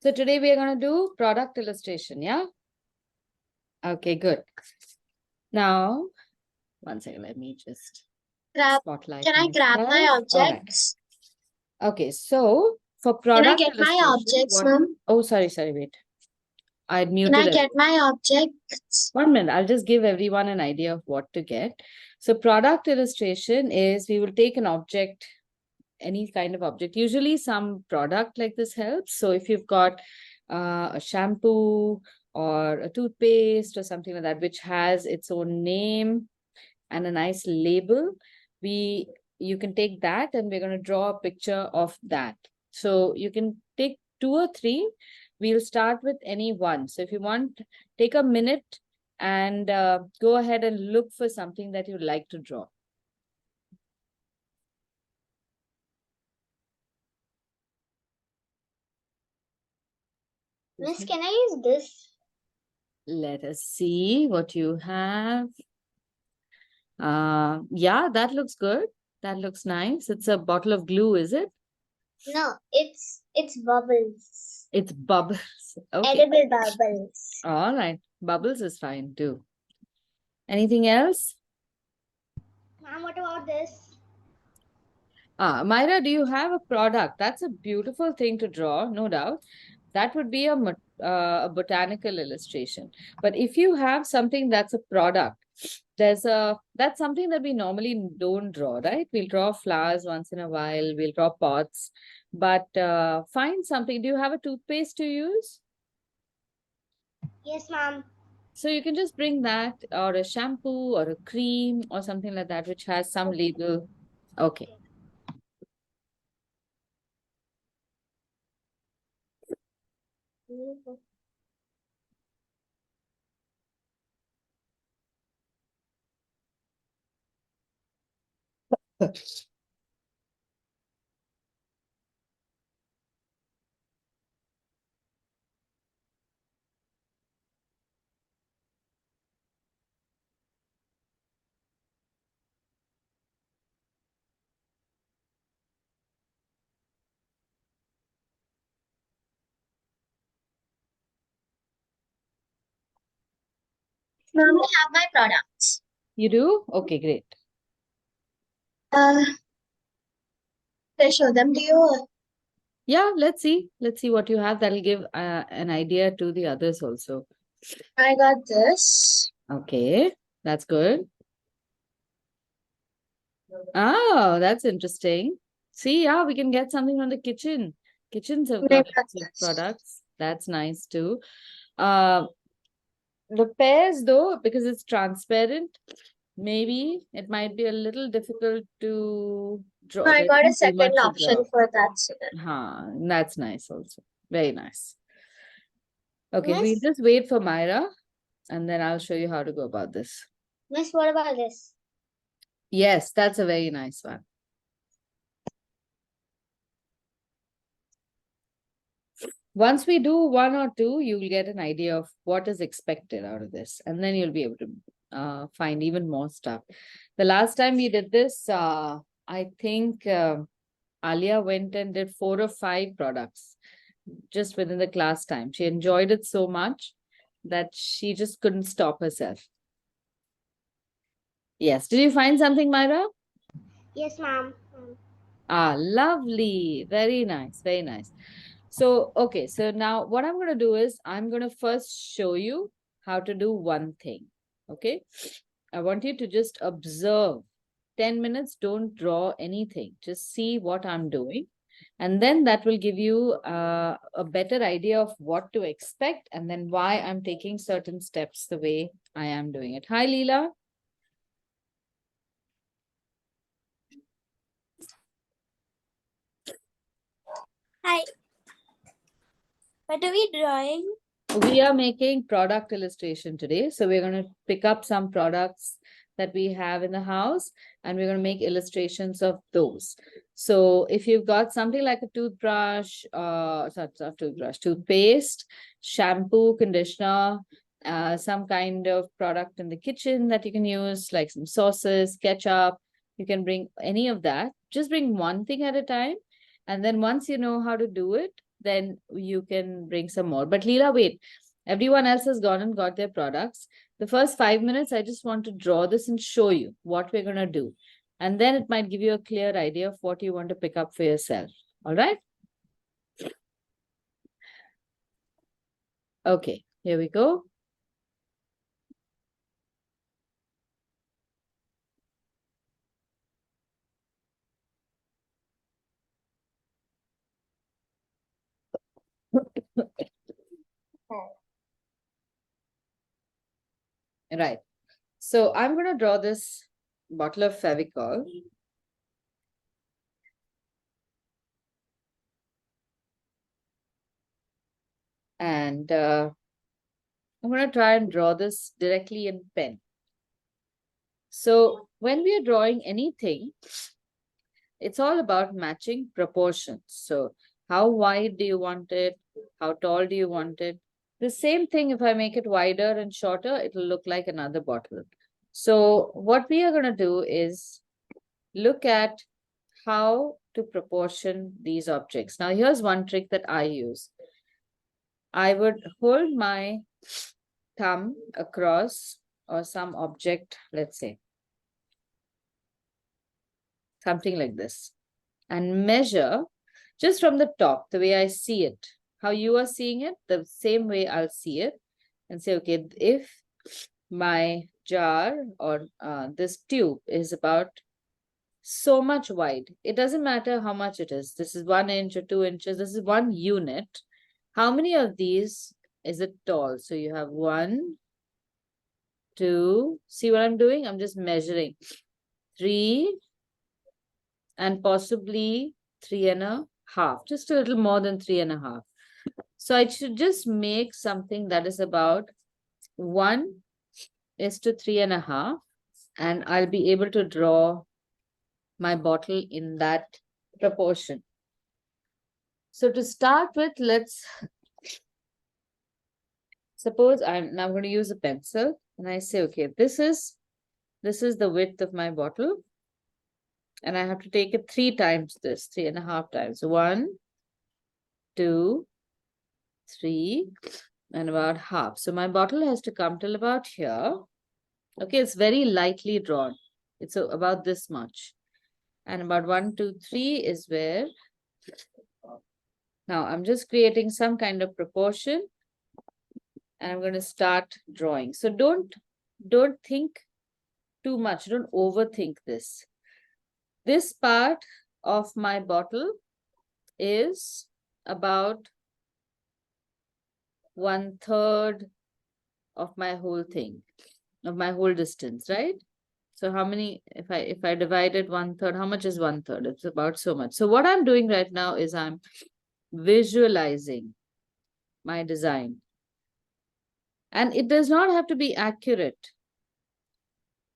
So today we are going to do product illustration, yeah? Okay, good. Now, one second, let me just spotlight Can I grab my myself. All right. objects? Okay, so for Can I product get my illustration, objects, what? ma'am? Oh, sorry, wait. I'd Can muted I it. get my objects? 1 minute, I'll just give everyone an idea of what to get. So product illustration is we will take an object, any kind of object, usually some product like this helps. So if you've got a shampoo or a toothpaste or something like that, which has its own name and a nice label, you can take that and we're going to draw a picture of that. So you can take 2 or 3. We'll start with any one. So if you want, take a minute and go ahead and look for something that you'd like to draw. Miss, can I use this? Let us see what you have. Yeah, that looks good. That looks nice. It's a bottle of glue, is it? No, it's bubbles. It's bubbles. Okay. Edible bubbles. All right. Bubbles is fine too. Anything else? Ma'am, what about this? Myra, do you have a product? That's a beautiful thing to draw, no doubt. That would be a botanical illustration. But if you have something that's a product, that's something that we normally don't draw, right? We'll draw flowers once in a while, we'll draw pots, but find something. Do you have a toothpaste to use? Yes, ma'am. So you can just bring that, or a shampoo or a cream or something like that, which has some label. Okay. Ma'am, I have my products. You do? Okay, great. Can I show them to you? Yeah, let's see. Let's see what you have. That'll give an idea to the others also. I got this. Okay, that's good. Oh, that's interesting. See, yeah, we can get something from the kitchen. Kitchens have got lots of products. That's nice too. The pears though, because it's transparent, maybe it might be a little difficult to draw. I got a Too much second to option draw. for that, sir. That's nice also. Very nice. Okay, Miss, we'll just wait for Myra and then I'll show you how to go about this. Miss, what about this? Yes, that's a very nice one. Once we do 1 or 2, you'll get an idea of what is expected out of this. And then you'll be able to find even more stuff. The last time we did this, I think Alia went and did 4 or 5 products just within the class time. She enjoyed it so much that she just couldn't stop herself. Yes. Did you find something, Myra? Yes, ma'am. Lovely. Very nice. Very nice. So, okay. So now what I'm going to do is I'm going to first show you how to do one thing. Okay. I want you to just observe 10 minutes. Don't draw anything. Just see what I'm doing. And then that will give you a better idea of what to expect and then why I'm taking certain steps the way I am doing it. Hi, Leela. Hi. What are we drawing? We are making product illustration today. So we're going to pick up some products that we have in the house and we're going to make illustrations of those. So if you've got something like a toothbrush, toothpaste, shampoo, conditioner, some kind of product in the kitchen that you can use, like some sauces, ketchup, you can bring any of that. Just bring one thing at a time. And then once you know how to do it, then you can bring some more. But Leela, wait, everyone else has gone and got their products. The first 5 minutes, I just want to draw this and show you what we're going to do. And then it might give you a clear idea of what you want to pick up for yourself. All right? Okay, here we go. Right. So I'm going to draw this bottle of Fevicol. And I'm going to try and draw this directly in pen. So when we are drawing anything, it's all about matching proportions. So how wide do you want it? How tall do you want it? The same thing, if I make it wider and shorter, it'll look like another bottle. So what we are going to do is look at how to proportion these objects. Now, here's one trick that I use. I would hold my thumb across or some object, let's say, something like this, and measure just from the top, the way I see it, how you are seeing it, the same way I'll see it, and say, okay, if my jar or this tube is about so much wide, it doesn't matter how much it is. This is 1 inch or 2 inches. This is 1 unit. How many of these is it tall? So you have 1, 2. See what I'm doing? I'm just measuring. 3, and possibly 3.5, just a little more than 3.5. So I should just make something that is about 1:3.5, and I'll be able to draw my bottle in that proportion. So to start with, let's suppose I'm now going to use a pencil, and I say, okay, this is the width of my bottle, and I have to take it 3 times this, 3.5 times. 1, 2, 3, and about half. So my bottle has to come till about here. Okay, it's very lightly drawn. It's about this much. And about 1, 2, 3 is where. Now I'm just creating some kind of proportion, and I'm going to start drawing. So don't think too much. Don't overthink this. This part of my bottle is about 1/3 of my whole thing, of my whole distance, right? So how many, if I divide it 1/3, how much is 1/3? It's about so much. So what I'm doing right now is I'm visualizing my design. And it does not have to be accurate.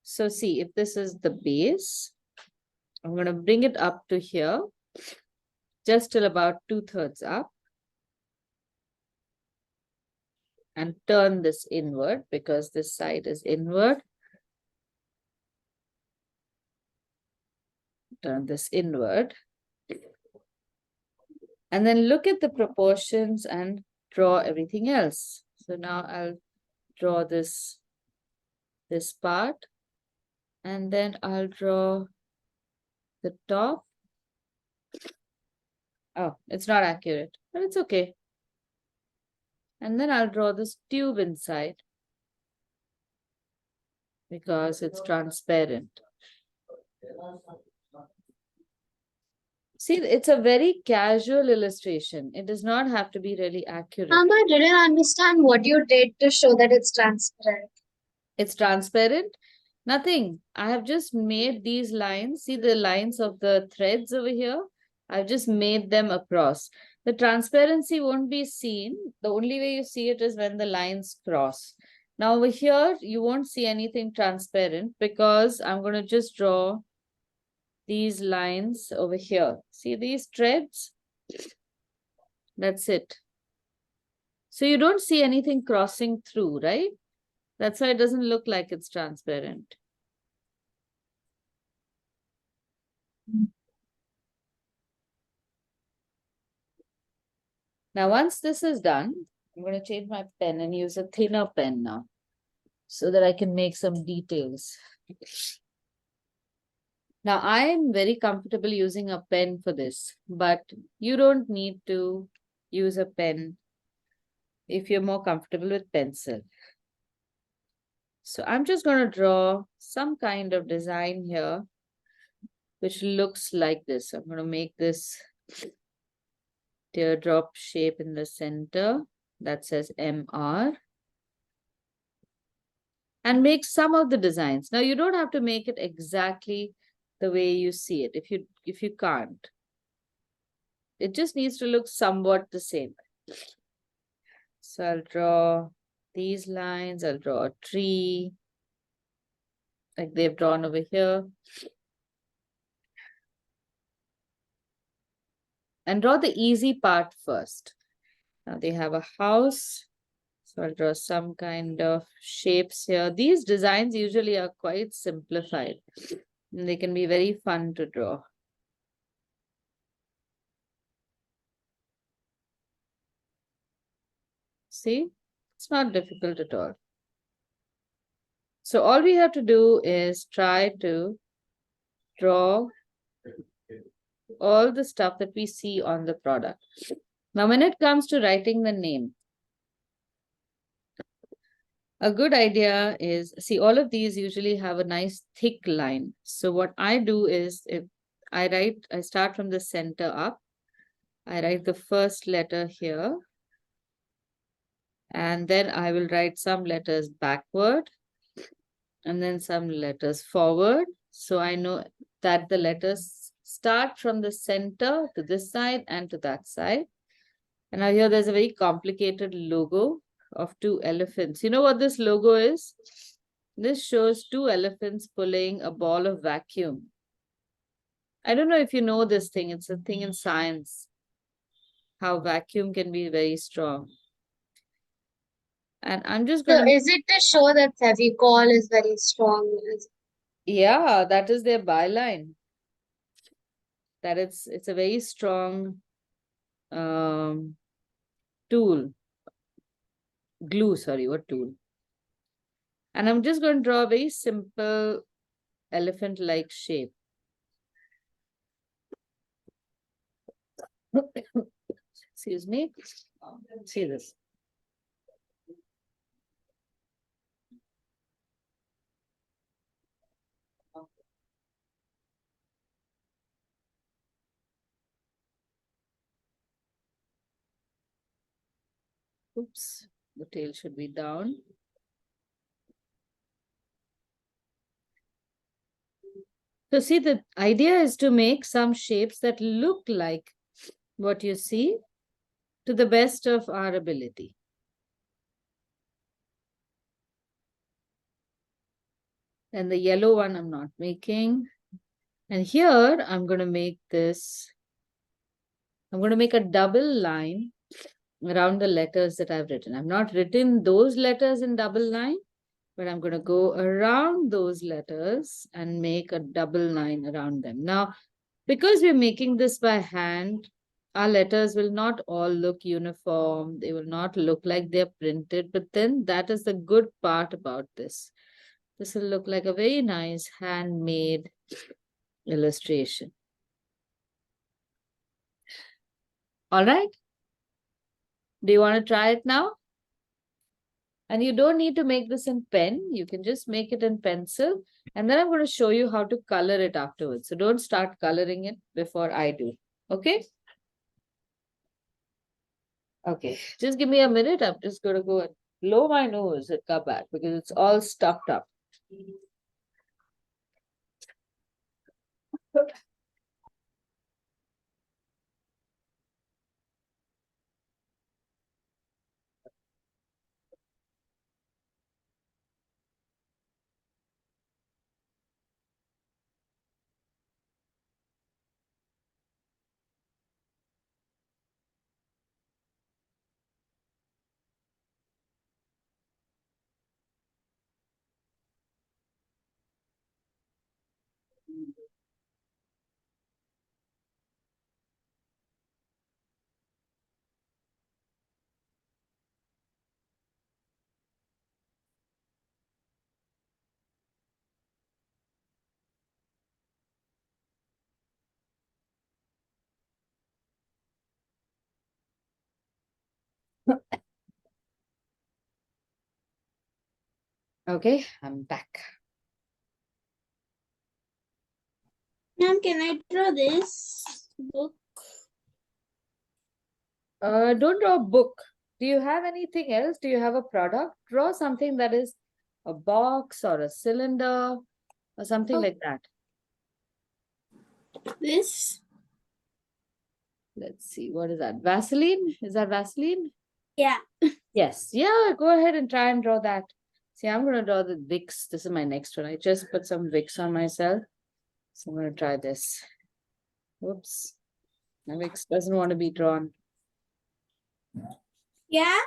So see, if this is the base, I'm going to bring it up to here, just till about 2/3 up. And turn this inward because this side is inward. Turn this inward. And then look at the proportions and draw everything else. So now I'll draw this part, and then I'll draw the top. Oh, it's not accurate, but it's okay. And then I'll draw this tube inside because it's transparent. See, it's a very casual illustration. It does not have to be really accurate. Mama, I didn't understand what you did to show that it's transparent. It's transparent. Nothing. I have just made these lines. See the lines of the threads over here? I've just made them across. The transparency won't be seen. The only way you see it is when the lines cross. Now over here, you won't see anything transparent because I'm going to just draw these lines over here. See these threads? That's it. So you don't see anything crossing through, right? That's why it doesn't look like it's transparent. Now, once this is done, I'm going to change my pen and use a thinner pen now so that I can make some details. Now, I am very comfortable using a pen for this, but you don't need to use a pen if you're more comfortable with pencil. So I'm just going to draw some kind of design here, which looks like this. I'm going to make this teardrop shape in the center that says MR. And make some of the designs. Now you don't have to make it exactly the way you see it if you can't. It just needs to look somewhat the same. So I'll draw these lines, I'll draw a tree like they've drawn over here. And draw the easy part first. Now they have a house. So I'll draw some kind of shapes here. These designs usually are quite simplified. And they can be very fun to draw. See, it's not difficult at all. So all we have to do is try to draw all the stuff that we see on the product. Now, when it comes to writing the name, a good idea is, see, all of these usually have a nice thick line. So what I do is, if I start from the center up, I write the first letter here, and then I will write some letters backward, and then some letters forward. So I know that the letters start from the center to this side and to that side. And now here there's a very complicated logo of two elephants. You know what this logo is? This shows two elephants pulling a ball of vacuum. I don't know if you know this thing. It's a thing in science, how vacuum can be very strong. And I'm just going So to... is it to show that Fevicol is very strong? Yeah, that is their byline. That it's a very strong tool. Glue, sorry, what tool? And I'm just going to draw a very simple elephant-like shape. Excuse me. See this. Oops, the tail should be down. So see, the idea is to make some shapes that look like what you see to the best of our ability. And the yellow one I'm not making. And here I'm going to make this, I'm going to make a double line around the letters that I've written. I've not written those letters in double line, but I'm going to go around those letters and make a double line around them. Now, because we're making this by hand, our letters will not all look uniform. They will not look like they're printed, but then that is the good part about this. This will look like a very nice handmade illustration. All right. Do you want to try it now? And you don't need to make this in pen. You can just make it in pencil. And then I'm going to show you how to color it afterwards. So don't start coloring it before I do. Okay? Okay. Just give me a minute. I'm just going to go and blow my nose and come back because it's all stuffed up. Okay, I'm back. Ma'am, can I draw this book? Don't draw a book. Do you have anything else? Do you have a product? Draw something that is a box or a cylinder or something Oh. like that. This? Let's see, what is that? Vaseline? Is that Vaseline? Yeah. Yes. Yeah, go ahead and try and draw that. See, I'm going to draw the Vicks. This is my next one. I just put some Vicks on myself. So I'm going to try this. Whoops. My Vicks doesn't want to be drawn. Yeah.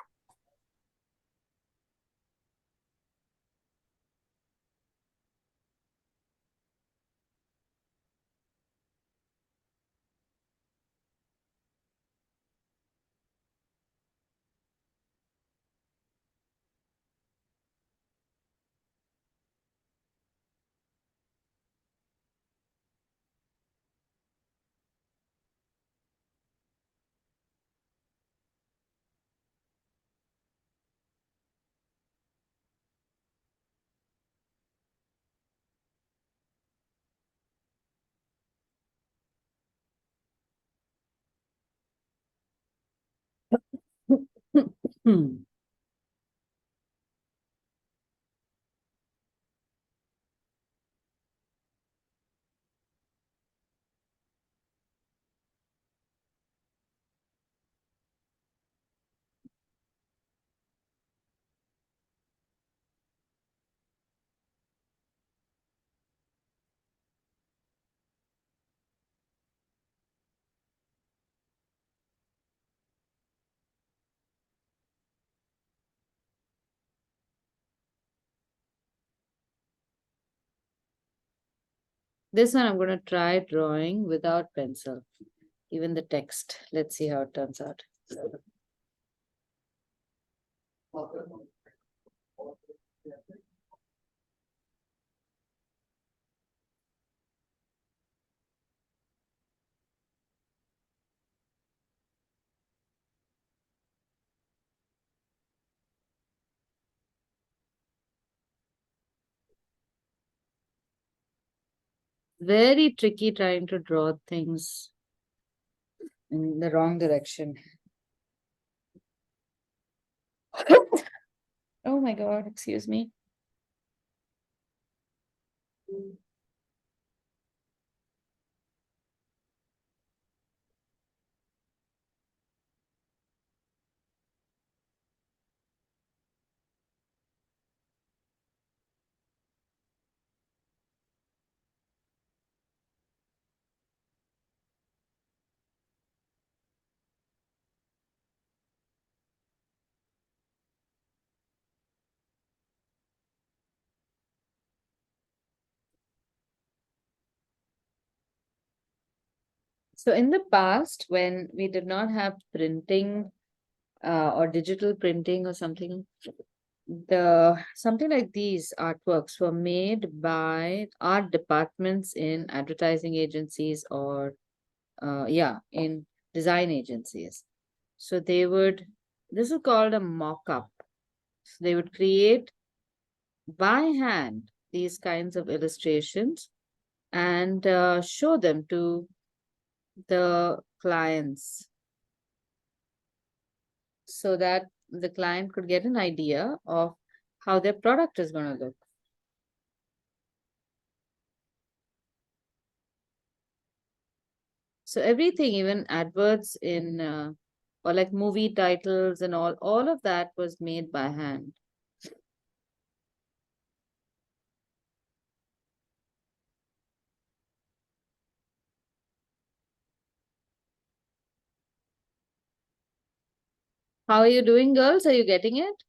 Hmm. This one I'm going to try drawing without pencil, even the text. Let's see how it turns out. Very tricky trying to draw things in the wrong direction. Oh my God, excuse me. So in the past, when we did not have printing or digital printing or something, something like these artworks were made by art departments in advertising agencies or in design agencies. So this is called a mock-up. So they would create by hand these kinds of illustrations and show them to the clients so that the client could get an idea of how their product is going to look. So everything, even adverts in or like movie titles and all of that was made by hand. How are you doing, girls? Are you getting it?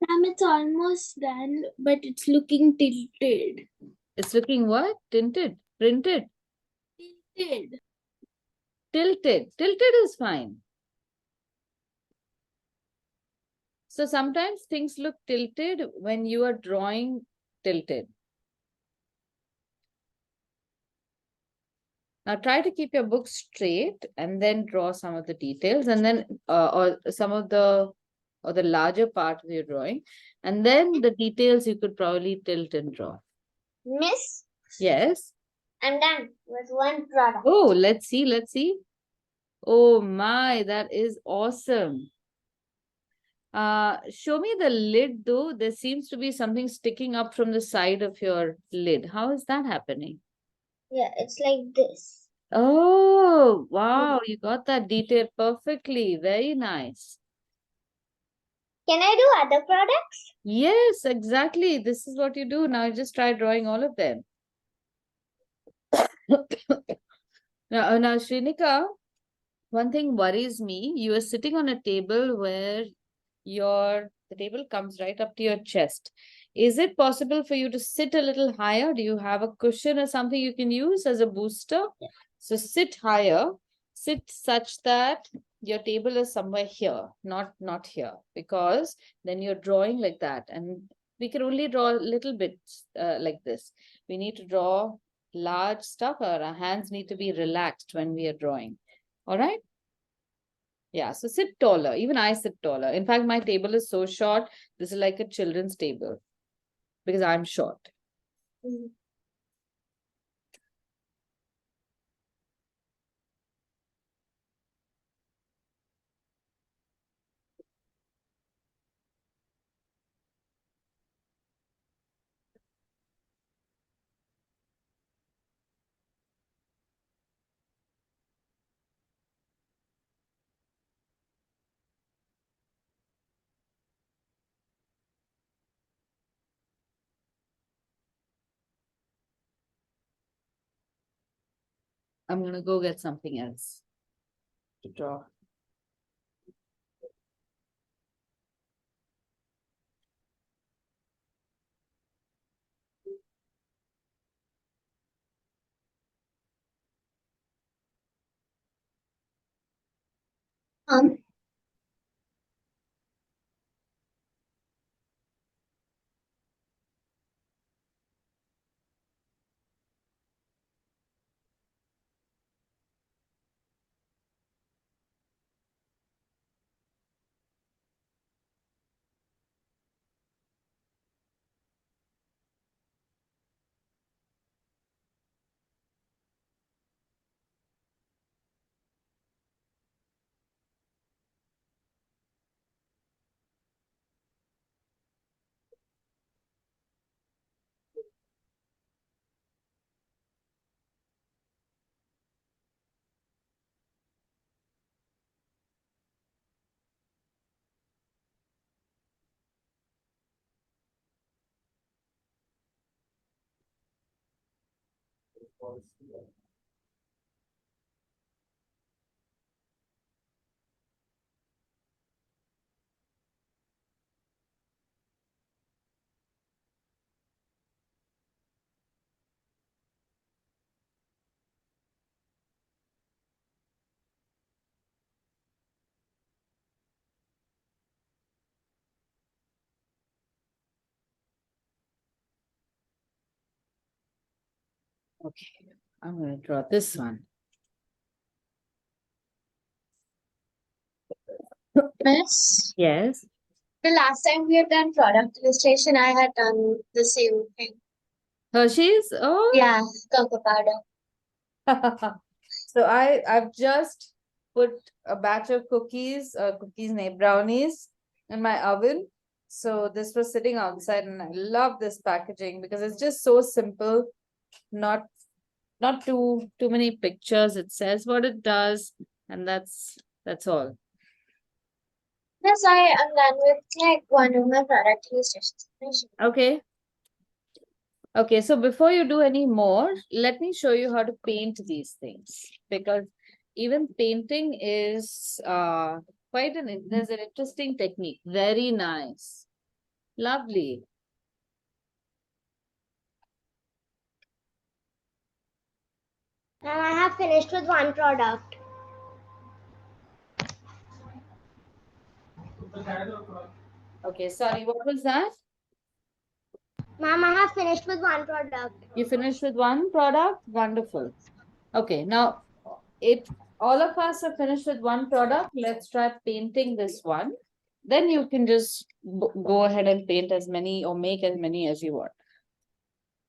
Ma'am, it's almost done, but it's looking tilted. It's looking what? Tinted, printed, Tilted. tilted. Tilted is fine. So sometimes things look tilted when you are drawing tilted. Now try to keep your book straight and then draw some of the details and then or some of the or the larger part of your drawing. And then the details you could probably tilt and draw. Miss, Yes. I'm done with one product. Oh, let's see, let's see. Oh my, that is awesome. Show me the lid though. There seems to be something sticking up from the side of your lid. How is that happening? Yeah, it's like this. Oh, wow, you got that detail perfectly. Very nice. Can I do other products? Yes, exactly. This is what you do. Now just try drawing all of them. Now, Shrinika, one thing worries me. You are sitting on a table where the table comes right up to your chest. Is it possible for you to sit a little higher? Do you have a cushion or something you can use as a booster? Yeah. So sit higher, sit such that your table is somewhere here, not here, because then you're drawing like that. And we can only draw little bits like this. We need to draw large stuff, or our hands need to be relaxed when we are drawing. All right? Yeah, so sit taller. Even I sit taller. In fact, my table is so short. This is like a children's table because I'm short. Mm. I'm going to go get something else to draw. Um, Okay, I'm going to draw this one. Miss, Yes. the last time we had done product illustration, I had done the same thing. Hershey's? Oh. Yeah, cocoa powder. So I've just put a batch of cookies, brownies in my oven. So this was sitting outside and I love this packaging because it's just so simple, not too many pictures. It says what it does, and that's all. Yes, I am done with like one of my product illustrations. Okay. Okay, so before you do any more, let me show you how to paint these things, because even painting is there's an interesting technique. Very nice. Lovely. And I have finished with one product. Okay, sorry, what was that? Ma'am, I have finished with one product. You finished with one product? Wonderful. Okay, now if all of us are finished with one product, let's try painting this one. Then you can just go ahead and paint as many or make as many as you want.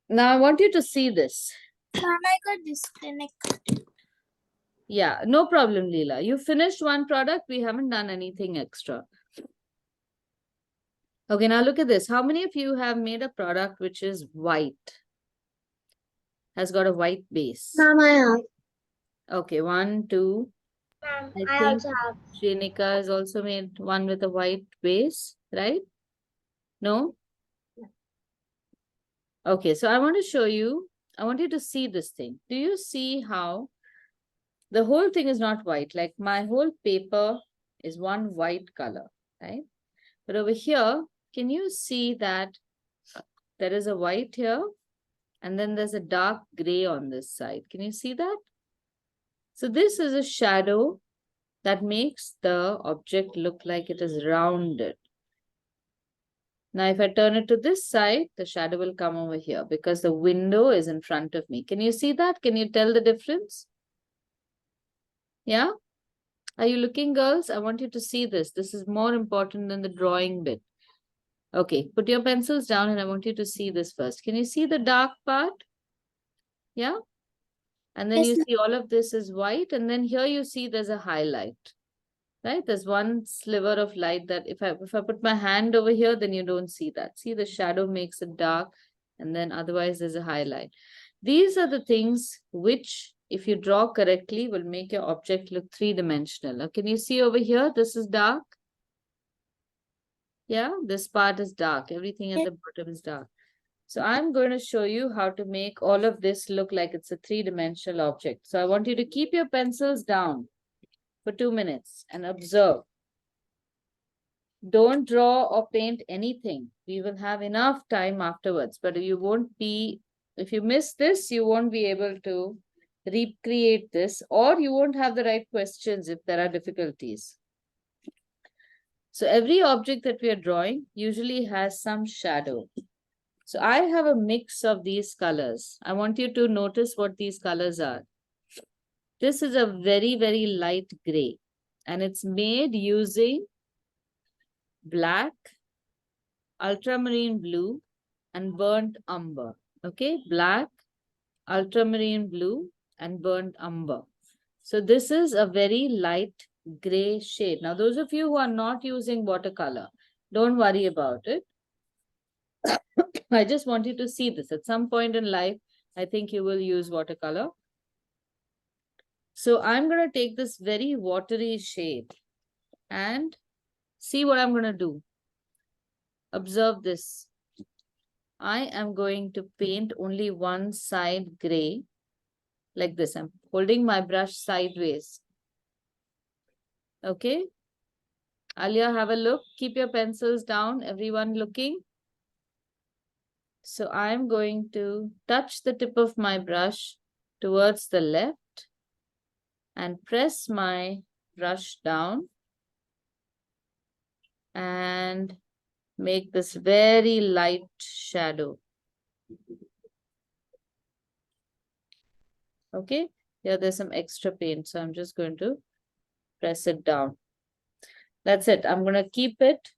Now I want you to see this. Mom, I got disconnected. Yeah, no problem, Leela. You finished one product, we haven't done anything extra. Okay, now look at this. How many of you have made a product which is white? Has got a white base? Mom, I have. Okay, 1, 2. Mom, I I think also have. Shrenika has also made one with a white base, right? No? Okay, so I want to show you, I want you to see this thing. Do you see how the whole thing is not white? Like my whole paper is one white color, right? But over here, can you see that there is a white here and then there's a dark gray on this side? Can you see that? So this is a shadow that makes the object look like it is rounded. Now, if I turn it to this side, the shadow will come over here because the window is in front of me. Can you see that? Can you tell the difference? Yeah? Are you looking, girls? I want you to see this. This is more important than the drawing bit. Okay, put your pencils down and I want you to see this first. Can you see the dark part? Yeah? And then Yes, you ma'am. see all of this is white and then here you see there's a highlight. Right? There's one sliver of light that if I put my hand over here, then you don't see that. See, the shadow makes it dark and then otherwise there's a highlight. These are the things which, if you draw correctly, will make your object look three-dimensional. Now, can you see over here? This is dark. Yeah, this part is dark. Everything at the bottom is dark. So I'm going to show you how to make all of this look like it's a three-dimensional object. So I want you to keep your pencils down for 2 minutes and observe. Don't draw or paint anything. We will have enough time afterwards, but you won't be, if you miss this, you won't be able to recreate this, or you won't have the right questions if there are difficulties. So every object that we are drawing usually has some shadow. So I have a mix of these colors. I want you to notice what these colors are. This is a very, very light gray, and it's made using black, ultramarine blue, and burnt umber. Okay, black, ultramarine blue, and burnt umber. So this is a very light gray shade. Now, those of you who are not using watercolor, don't worry about it. I just want you to see this. At some point in life, I think you will use watercolor. So I'm going to take this very watery shade and see what I'm going to do. Observe this. I am going to paint only one side gray like this. I'm holding my brush sideways. Okay. Alia, have a look. Keep your pencils down. Everyone looking. So I'm going to touch the tip of my brush towards the left and press my brush down and make this very light shadow. Okay. Here there's some extra paint. So I'm just going to press it down. That's it. I'm going to keep it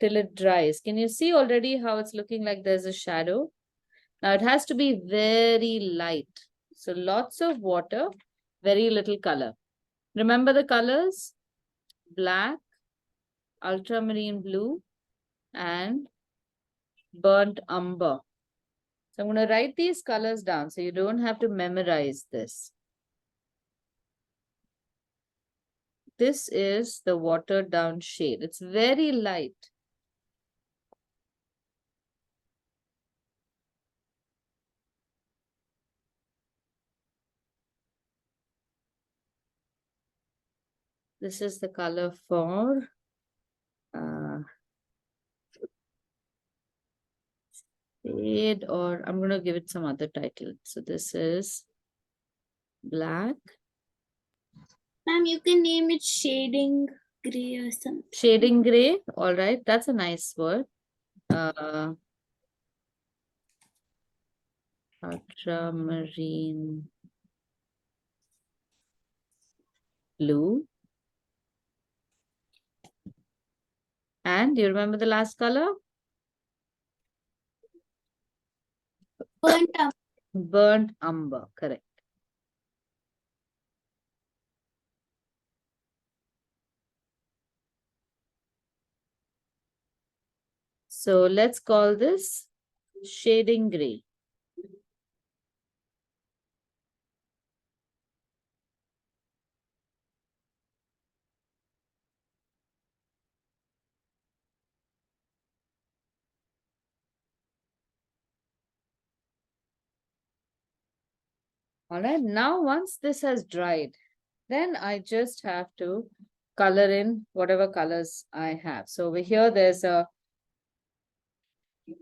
till it dries. Can you see already how it's looking like there's a shadow? Now it has to be very light. So lots of water, very little color. Remember the colors? Black, ultramarine blue, and burnt umber. So I'm going to write these colors down so you don't have to memorize this. This is the watered down shade. It's very light. This is the color for shade, or I'm going to give it some other title. So this is black. Ma'am, you can name it shading gray or something. Shading gray. All right. That's a nice word. Ultramarine blue. And do you remember the last color? Burnt up. Burnt umber, correct. So let's call this shading gray. All right, now once this has dried, then I just have to color in whatever colors I have. So over here,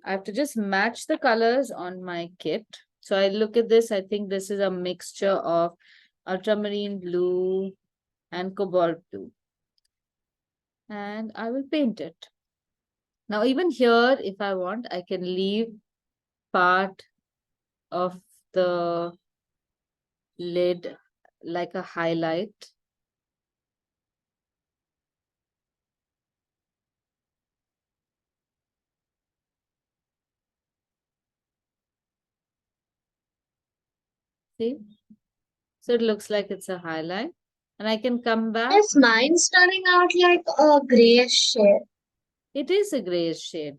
I have to just match the colors on my kit. So I look at this, I think this is a mixture of ultramarine blue and cobalt blue. And I will paint it. Now, even here, if I want, I can leave part of the lid like a highlight. See? So it looks like it's a highlight. And I can come back. Yes, mine's turning out like a grayish shade. It is a grayish shade.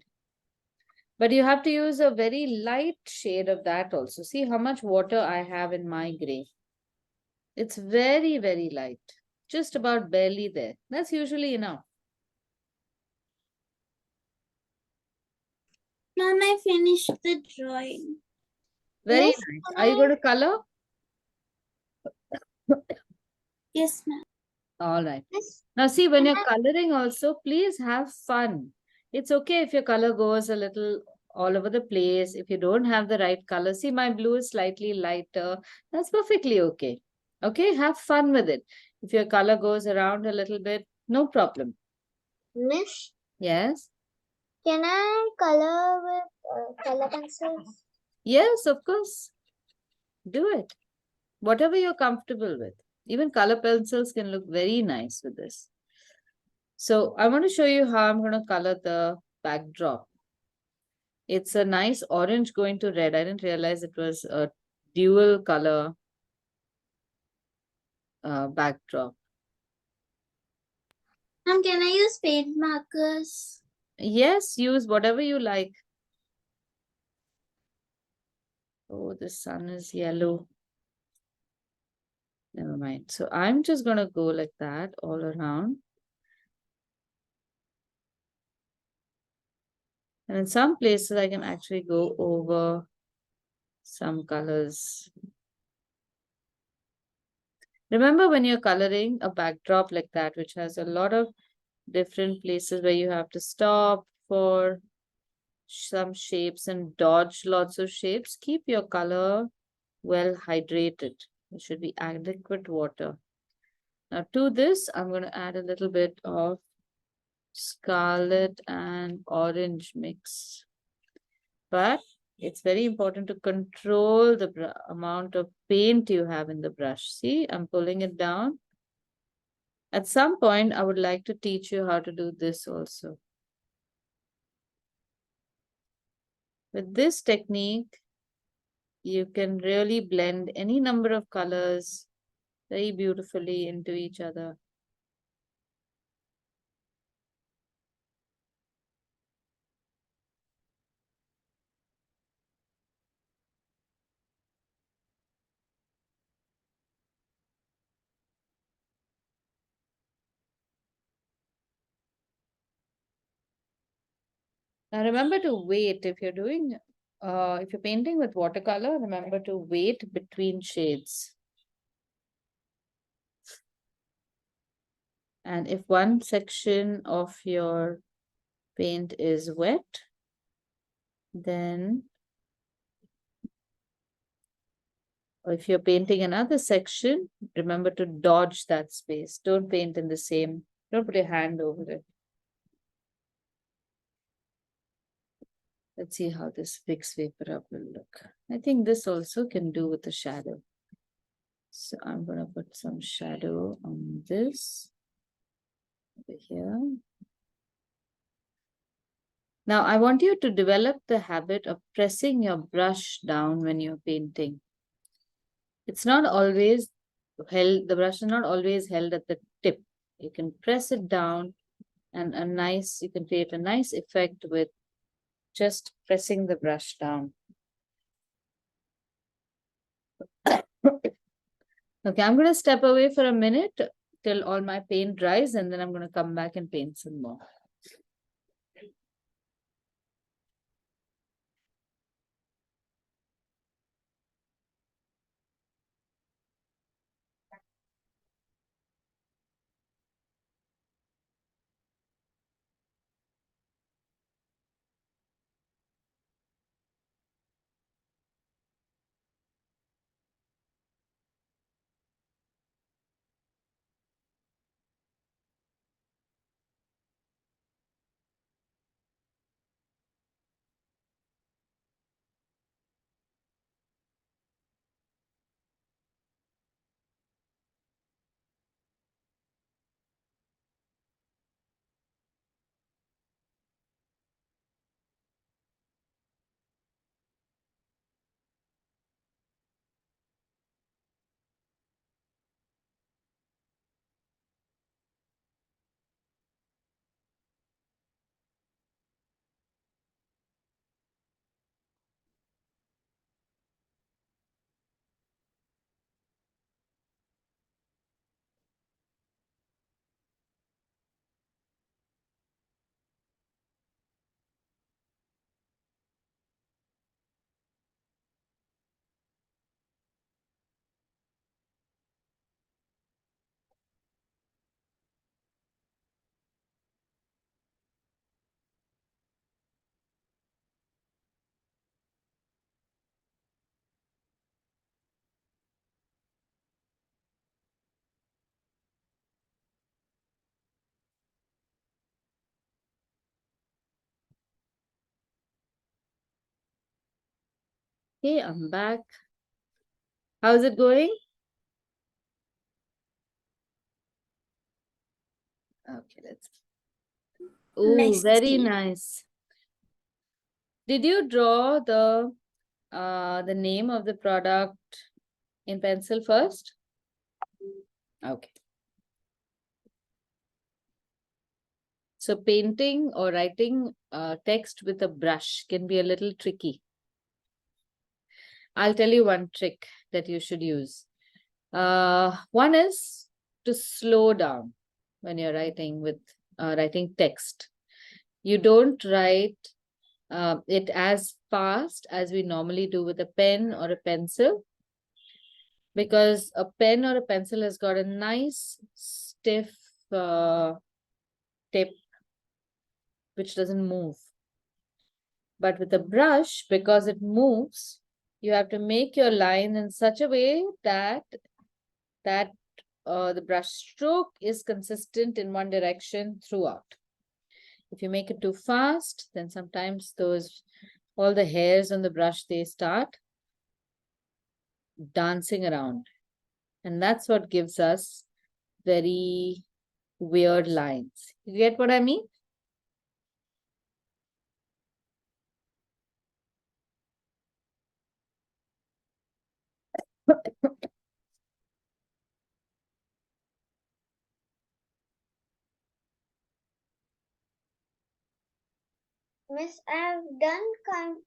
But you have to use a very light shade of that also. See how much water I have in my gray. It's very, very light. Just about barely there. That's usually enough. Ma'am, I finished the drawing. Very Yes, nice. Are you going to color? Yes, ma'am. All right. Yes. Now see, when you're Ma'am. coloring also, please have fun. It's okay if your color goes a little all over the place. If you don't have the right color, see my blue is slightly lighter. That's perfectly okay. Okay, have fun with it. If your color goes around a little bit, no problem. Miss, Yes. can I color with color pencils? Yes, of course. Do it. Whatever you're comfortable with. Even color pencils can look very nice with this. So I want to show you how I'm going to color the backdrop. It's a nice orange going to red. I didn't realize it was a dual color backdrop. Ma'am, can I use paint markers? Yes, use whatever you like. Oh, the sun is yellow. Never mind. So I'm just going to go like that all around. And in some places, I can actually go over some colors. Remember when you're coloring a backdrop like that, which has a lot of different places where you have to stop for some shapes and dodge lots of shapes, keep your color well hydrated. It should be adequate water. Now to this, I'm going to add a little bit of scarlet and orange mix. But it's very important to control the amount of paint you have in the brush. See, I'm pulling it down. At some point, I would like to teach you how to do this also. With this technique, you can really blend any number of colors very beautifully into each other. Now remember to wait if if you're painting with watercolor, remember to wait between shades. And if one section of your paint is wet, then if you're painting another section, remember to dodge that space. Don't paint in the same, don't put your hand over it. Let's see how this fixed vapor up will look. I think this also can do with the shadow. So I'm gonna put some shadow on this over here. Now I want you to develop the habit of pressing your brush down when you're painting. It's not always held, the brush is not always held at the tip. You can press it down and you can create a nice effect with just pressing the brush down. Okay, I'm going to step away for a minute till all my paint dries, and then I'm going to come back and paint some more. Okay, I'm back. How's it going? Okay, let's. Oh, Nice to very see. nice. Did you draw the name of the product in pencil first? Okay. So painting or writing text with a brush can be a little tricky. I'll tell you one trick that you should use. One is to slow down when you're writing text. You don't write it as fast as we normally do with a pen or a pencil, because a pen or a pencil has got a nice stiff tip which doesn't move. But with a brush, because it moves, you have to make your line in such a way that the brush stroke is consistent in one direction throughout. If you make it too fast, then sometimes all the hairs on the brush, they start dancing around. And that's what gives us very weird lines. You get what I mean? Miss, I've done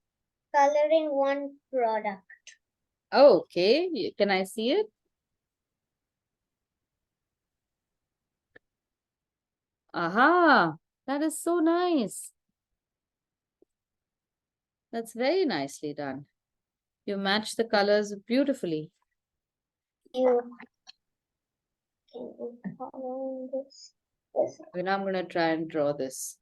coloring one product. Oh, okay. Can I see it? Aha, that is so nice. That's very nicely done. You match the colors beautifully. You can this. Now I'm going to try and draw this.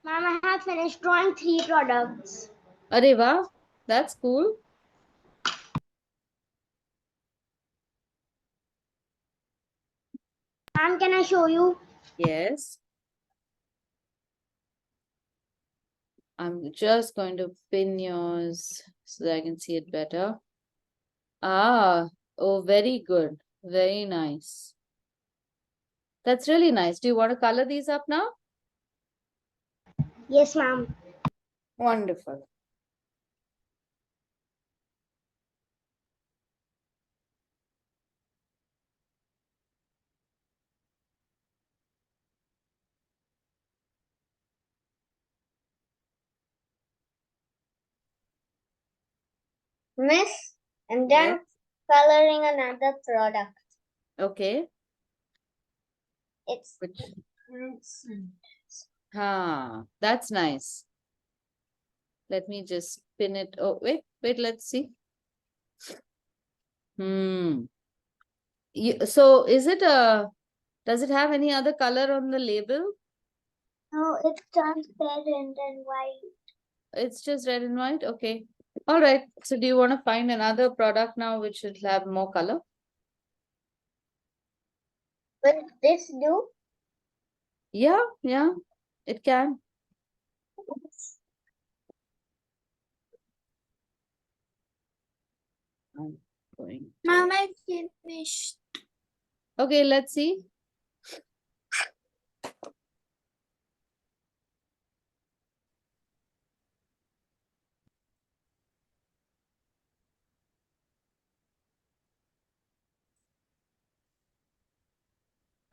Ma'am, I have finished drawing 3 products. Arey wow, that's cool. Ma'am, can I show you? Yes. I'm just going to pin yours so that I can see it better. Ah, oh, very good. Very nice. That's really nice. Do you want to color these up now? Yes, ma'am. Wonderful. Miss, I'm Yes. done coloring another product. Okay. It's Which? That's nice. Let me just pin it. Oh, wait, let's see. So is it does it have any other color on the label? No, it's transparent and white. It's just red and white. Okay. All right. So do you want to find another product now which should have more color? Will this do? Yeah, it can. I'm going. Mom, I finished. Okay, let's see.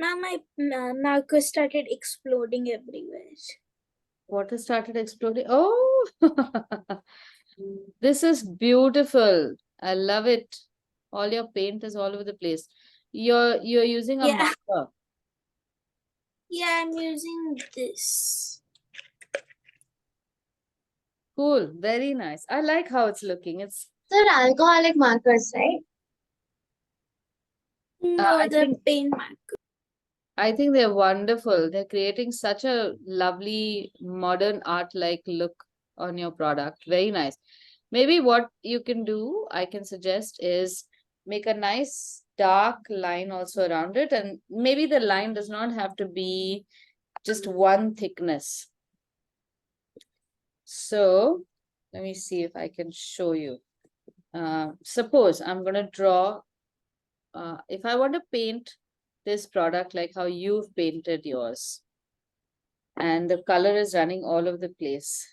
Mom, my marker started exploding everywhere. Water started exploding. Oh, this is beautiful. I love it. All your paint is all over the place. You're using a Yeah. marker. Yeah, I'm using this. Cool. Very nice. I like how it's looking. It's They're alcoholic markers, right? No, I they're think paint markers. I think they're wonderful. They're creating such a lovely modern art-like look on your product. Very nice. Maybe what you can do, I can suggest, is make a nice dark line also around it. And maybe the line does not have to be just one thickness. So let me see if I can show you. Suppose I'm going to draw, if I want to paint this product like how you've painted yours, and the color is running all over the place,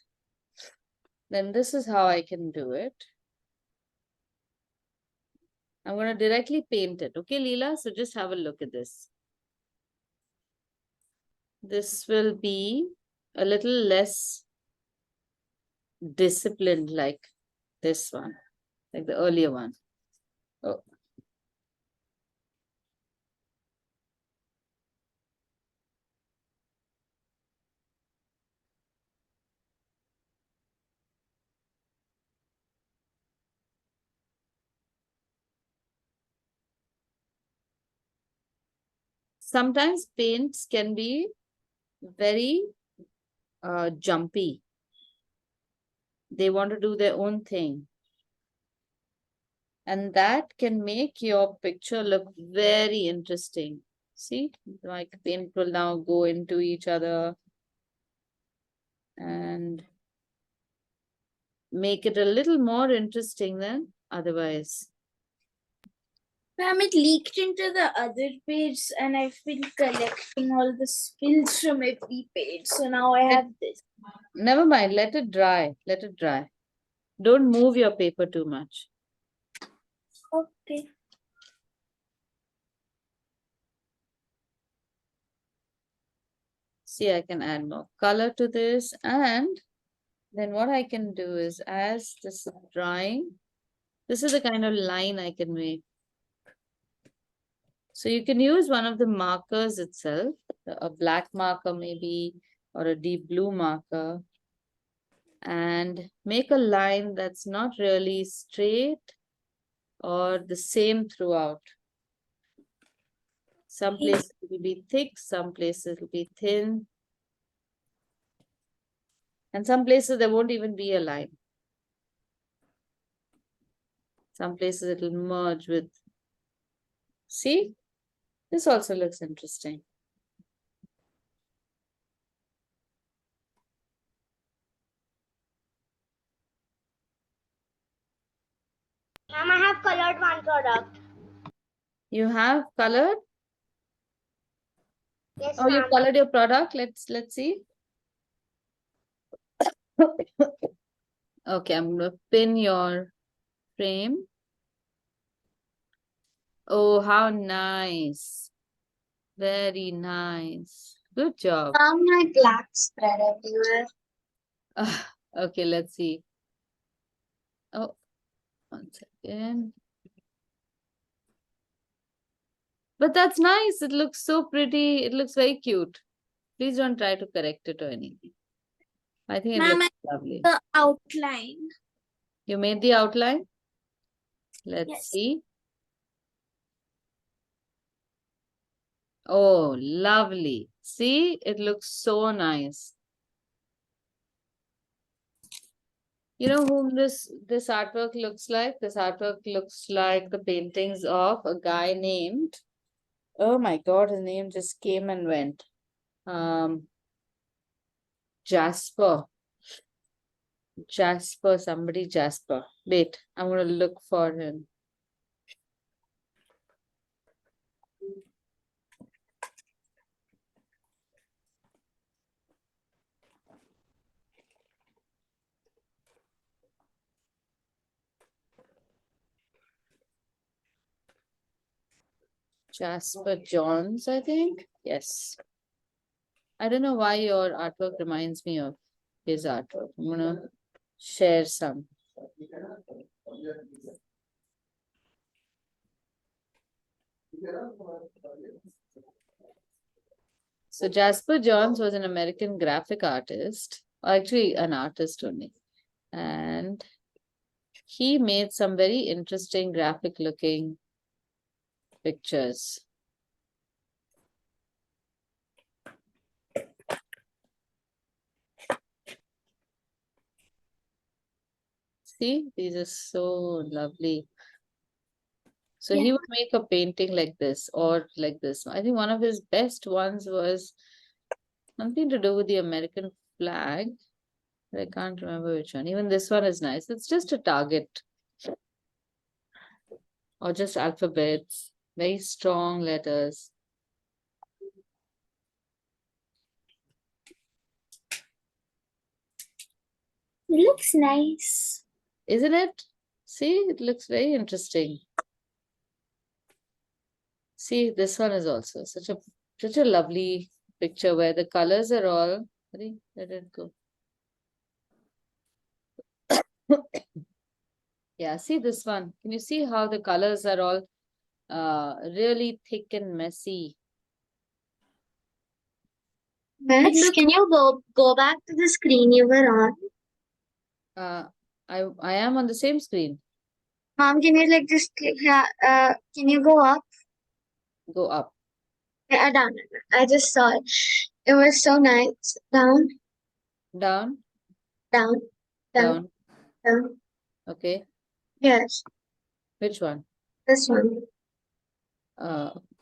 then this is how I can do it. I'm going to directly paint it. Okay, Leela? So just have a look at this. This will be a little less disciplined like this one, like the earlier one. Oh. Sometimes paints can be very jumpy. They want to do their own thing. And that can make your picture look very interesting. See, like paint will now go into each other and make it a little more interesting than otherwise. Ma'am, it leaked into the other page and I've been collecting all the spills from every page. So now I have this. Never mind, let it dry. Let it dry. Don't move your paper too much. Okay. See, I can add more color to this, and then what I can do is, as this is drying, this is the kind of line I can make. So you can use one of the markers itself, a black marker maybe, or a deep blue marker, and make a line that's not really straight or the same throughout. Some places it will be thick, some places it will be thin. And some places there won't even be a line. Some places it will merge with. See, this also looks interesting. Ma'am, I have colored one product. You have colored? Yes, Oh, you ma'am. colored your product. Let's see. Okay, I'm gonna pin your frame. Oh, how nice. Very nice. Good job. My black spread everywhere. Okay, let's see. Oh, 1 second. But that's nice. It looks so pretty. It looks very cute. Please don't try to correct it or anything. I think it Ma'am, looks lovely. the outline. You made the outline? Let's Yes. see. Oh, lovely. See, it looks so nice. You know whom this artwork looks like? This artwork looks like the paintings of a guy named, oh my God, his name just came and went. Jasper. Somebody Jasper. Wait, I'm gonna look for him. Jasper Johns, I think. Yes. I don't know why your artwork reminds me of his artwork. I'm gonna share some. So Jasper Johns was an American graphic artist, or actually an artist only. And he made some very interesting graphic looking pictures. See, these are so lovely. So he would make a painting like this or like this. I think one of his best ones was something to do with the American flag. But I can't remember which one. Even this one is nice. It's just a target or just alphabets, very strong letters. It looks nice. Isn't it? See, it looks very interesting. See, this one is also such a lovely picture where the colors are all. Let it go. Yeah, see this one. Can you see how the colors are all really thick and messy? Max, can you go back to the screen you were on? I am on the same screen. Mom, can you like just click here? Can you go up? Go up. Yeah, down. I just saw it. It was so nice. Down, Down, down, down, down. down. Okay. Yes, Which one? this one.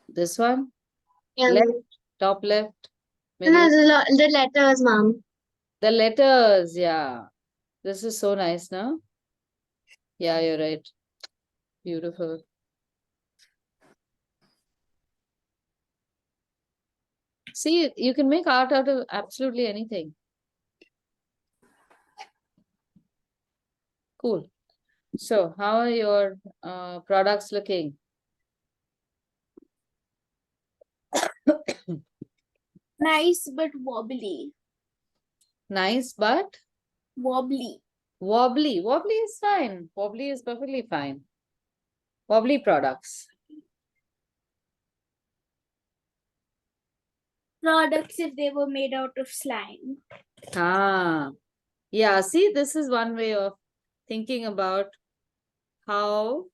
This one? Yeah. Left, top left, No, no, middle. the letters, Mom. The letters, yeah. This is so nice, no? Yeah, you're right. Beautiful. See, you can make art out of absolutely anything. Cool. So, how are your products looking? Nice but wobbly. Nice, but Wobbly. wobbly. Wobbly is fine. Wobbly is perfectly fine. Wobbly products. Products if they were made out of slime. Ah, yeah. See, this is one way of thinking about how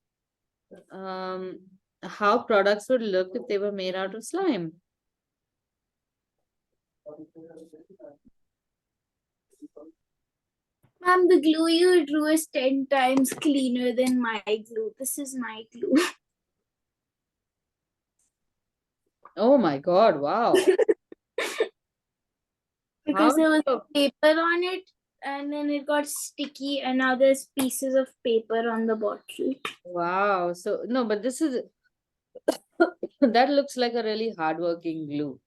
products would look if they were made out of slime. Ma'am, the glue you drew is 10 times cleaner than my glue. This is my glue. Oh my God, wow. Because How there was do paper on it and then it got sticky and now there's pieces of paper on the bottle. wow. So, no, but this is, that looks like a really hardworking glue.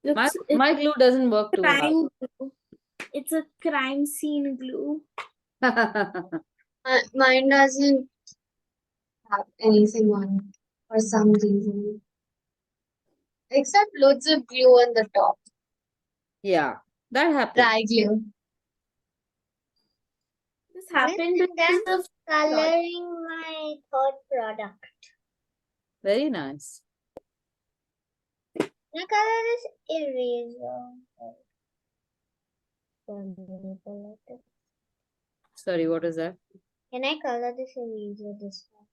Looks My glue doesn't work too hard. crime glue. It's a crime scene glue. Mine doesn't have anything on it for some reason. Except loads of glue on the top. Yeah, that happened. Dry glue. This happened because of coloring my third product. Very nice. My color is eraser. Sorry, what is that? Can I color this eraser this one?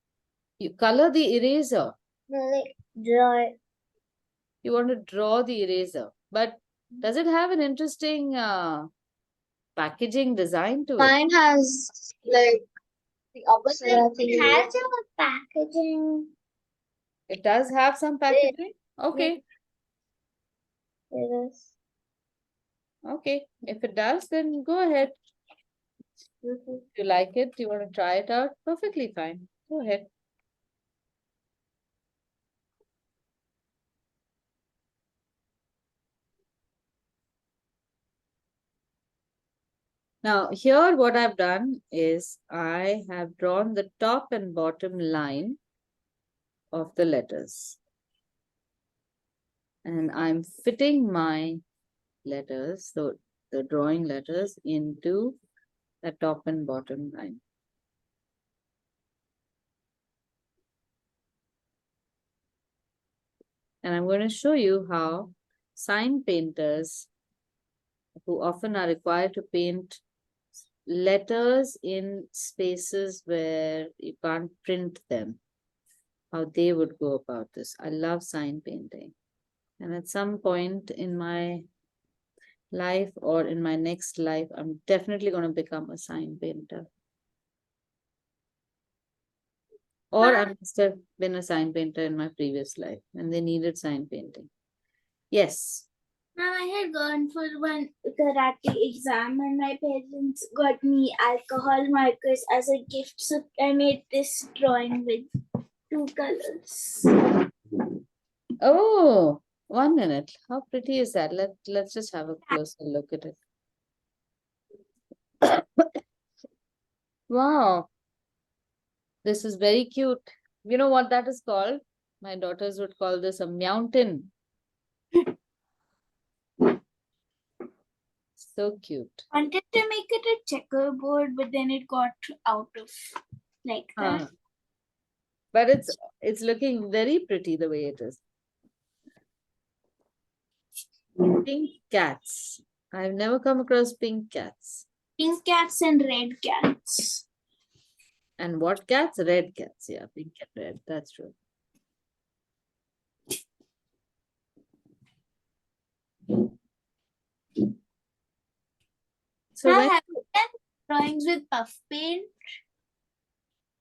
You color the eraser. No, like draw it. You want to draw the eraser. But does it have an interesting packaging design to it? Mine has like the opposite. It has a packaging. It does have some packaging? Okay, It is. okay. If it does, then go ahead. If you like it, you want to try it out, perfectly fine. Go ahead. Now, here what I've done is I have drawn the top and bottom line of the letters. And I'm fitting my letters, so the drawing letters, into the top and bottom line. And I'm going to show you how sign painters, who often are required to paint letters in spaces where you can't print them, how they would go about this. I love sign painting. And at some point in my life or in my next life, I'm definitely going to become a sign painter. Or I must have been a sign painter in my previous life and they needed sign painting. Yes. Ma'am, I had gone for one karate exam and my parents got me alcohol markers as a gift. So I made this drawing with 2 colors. Oh, 1 minute. How pretty is that? Let's just have a closer look at it. Wow. This is very cute. You know what that is called? My daughters would call this a mountain. So cute. Wanted to make it a checkerboard, but then it got out of like that. Ah. But it's looking very pretty the way it is. Pink cats. I've never come across pink cats. Pink cats and red cats. And what cats? Red cats. Yeah, pink and red. That's true. So I when have done drawings with puff paint.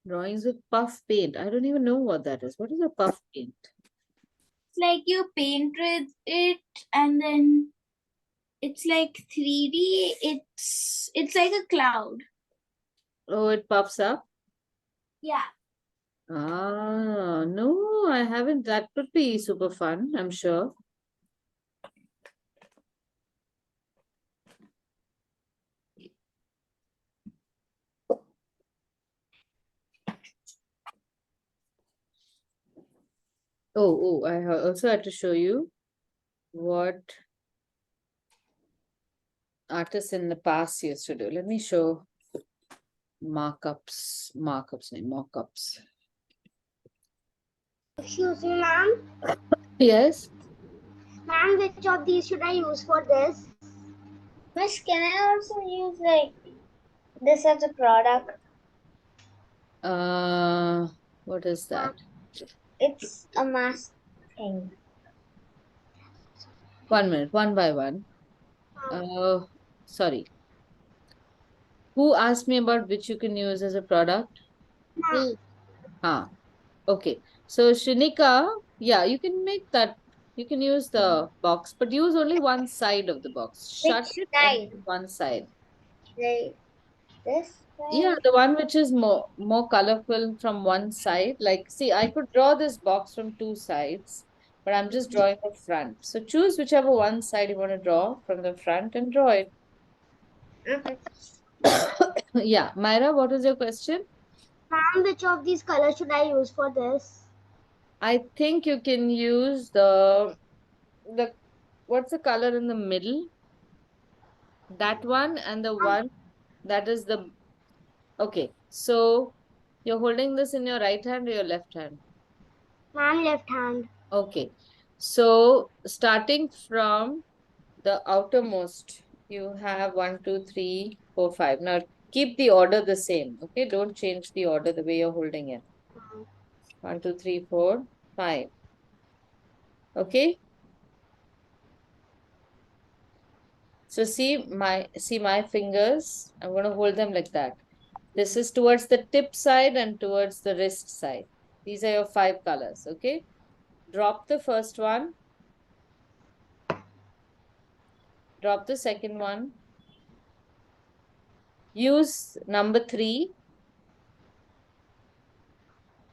drawings with puff paint, I don't even know what that is. What is a puff paint? It's like you paint with it and then it's like 3D. It's like a cloud. Oh, it puffs up? Yeah. Ah, no, I haven't. That could be super fun, I'm sure. Oh, I also had to show you what artists in the past used to do. Let me show mockups. Excuse me, ma'am. Yes. Ma'am, which of these should I use for this? Miss, can I also use like this as a product? What is that? It's a mask thing. 1 minute, one by one. Um, Sorry. Who asked me about which you can use as a product? Me. Okay. So Shinika, yeah, you can make that. You can use the box, but use only one side of the box. Shut Which it and side? use one side. Like this Yeah, side? the one which is more colorful from one side. Like, see, I could draw this box from two sides, but I'm just drawing the front. So choose whichever one side you want to draw from the front and draw it. Okay. Yeah, Myra, what was your question? Ma'am, which of these colors should I use for this? I think you can use the what's the color in the middle? That one and the one that is the okay. So you're holding this in your right hand or your left hand? Ma'am, left hand. Okay. So starting from the outermost, you have 1, 2, 3, 4, 5. Now keep the order the same. Okay. Don't change the order the way you're holding it. 1, 2, 3, 4, 5. Okay. So see my fingers. I'm going to hold them like that. This is towards the tip side and towards the wrist side. These are your 5 colors. Okay. Drop the first one. Drop the second one. Use number 3.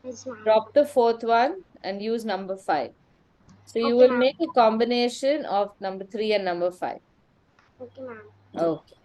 Yes, ma'am. Drop the fourth one and use number 5. So you Okay, will ma'am. make a combination of number 3 and number 5. Okay, ma'am. Okay.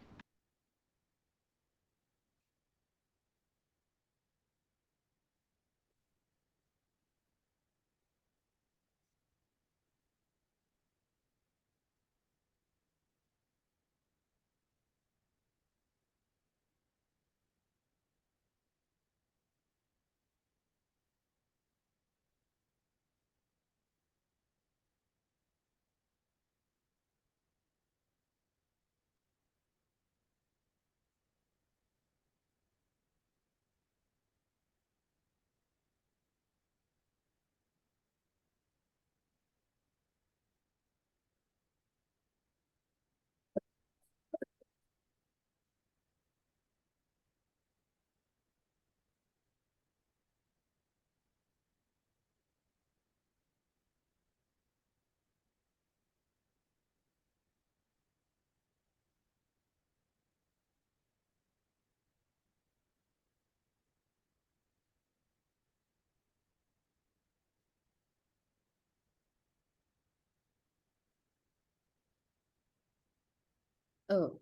Oh,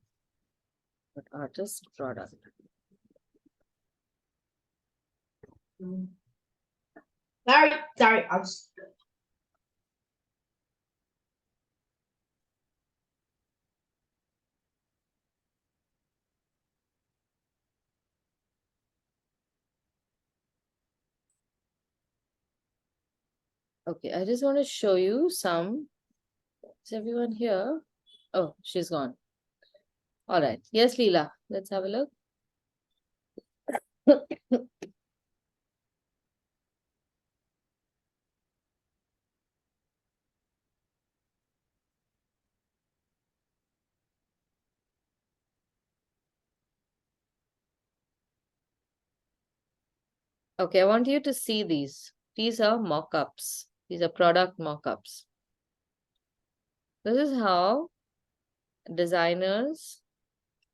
but artist product. Sorry, I'll just. Okay, I just want to show you some. Is everyone here? Oh, she's gone. All right. Yes, Leela. Let's have a look. Okay, I want you to see these. These are mock-ups. These are product mock-ups. This is how designers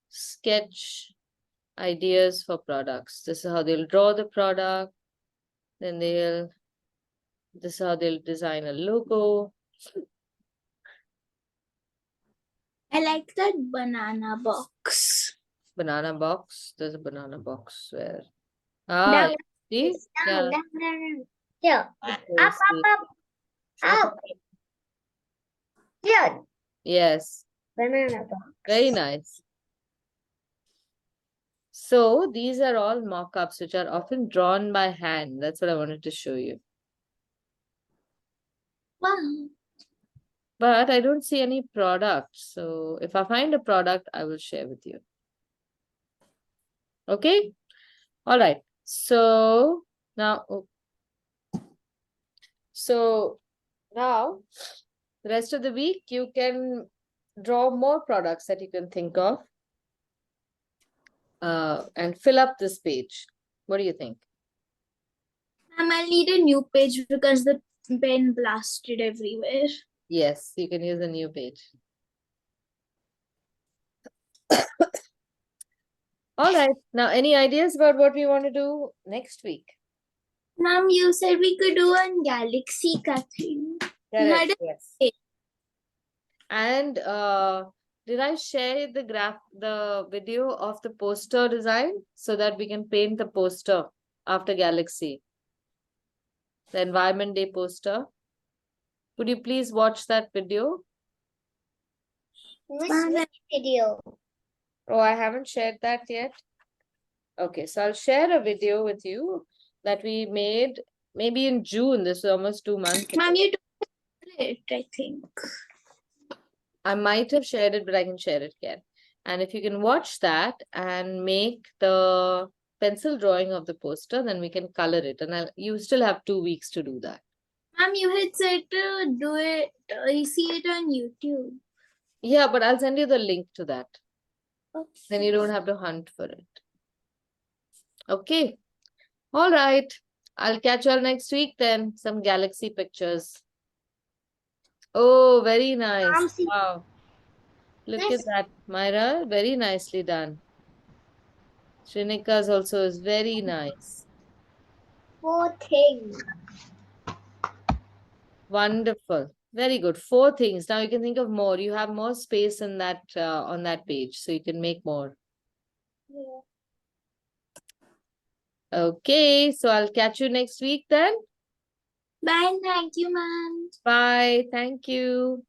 sketch ideas for products. This is how they'll draw the product. Then this is how they'll design a logo. I like that banana box. Banana box. There's a banana box where Down, see? Yeah. down. Here. Okay, Up, see. up, up. Up. Here. Yes, Banana box. very nice. So these are all mock-ups which are often drawn by hand. That's what I wanted to show you. Wow. But I don't see any product. So if I find a product, I will share with you. Okay? All right. So now, so now the rest of the week, you can draw more products that you can think of. and fill up this page. What do you think? I'll need a new page because the pen blasted everywhere. Yes, you can use a new page. All right. Now, any ideas about what we want to do next week? Ma'am, you said we could do a galaxy cutting. Correct. Had Yes. a- And did I share the video of the poster design so that we can paint the poster after Galaxy? The Environment Day poster. Could you please watch that video? Which Ma'am, video? Oh, I haven't shared that yet. Okay, so I'll share a video with you that we made maybe in June. This is almost 2 months ago. Ma'am, you told it, I think. I might have shared it, but I can share it again. And if you can watch that and make the pencil drawing of the poster, then we can color it. And you still have 2 weeks to do that. Ma'am, you had said to do it. You see it on YouTube. Yeah, but I'll send you the link to that. Then Okay. you don't have to hunt for it. Okay. All right. I'll catch you all next week then. Some galaxy pictures. Oh, very nice. see. Wow. Look Nice. at that, Myra. Very nicely done. Srinika's also is very nice. 4 things. Wonderful. Very good. 4 things. Now you can think of more. You have more space in that on that page, so you can make more. Yeah. Okay, so I'll catch you next week then. Bye, thank you, ma'am. Bye. Thank you.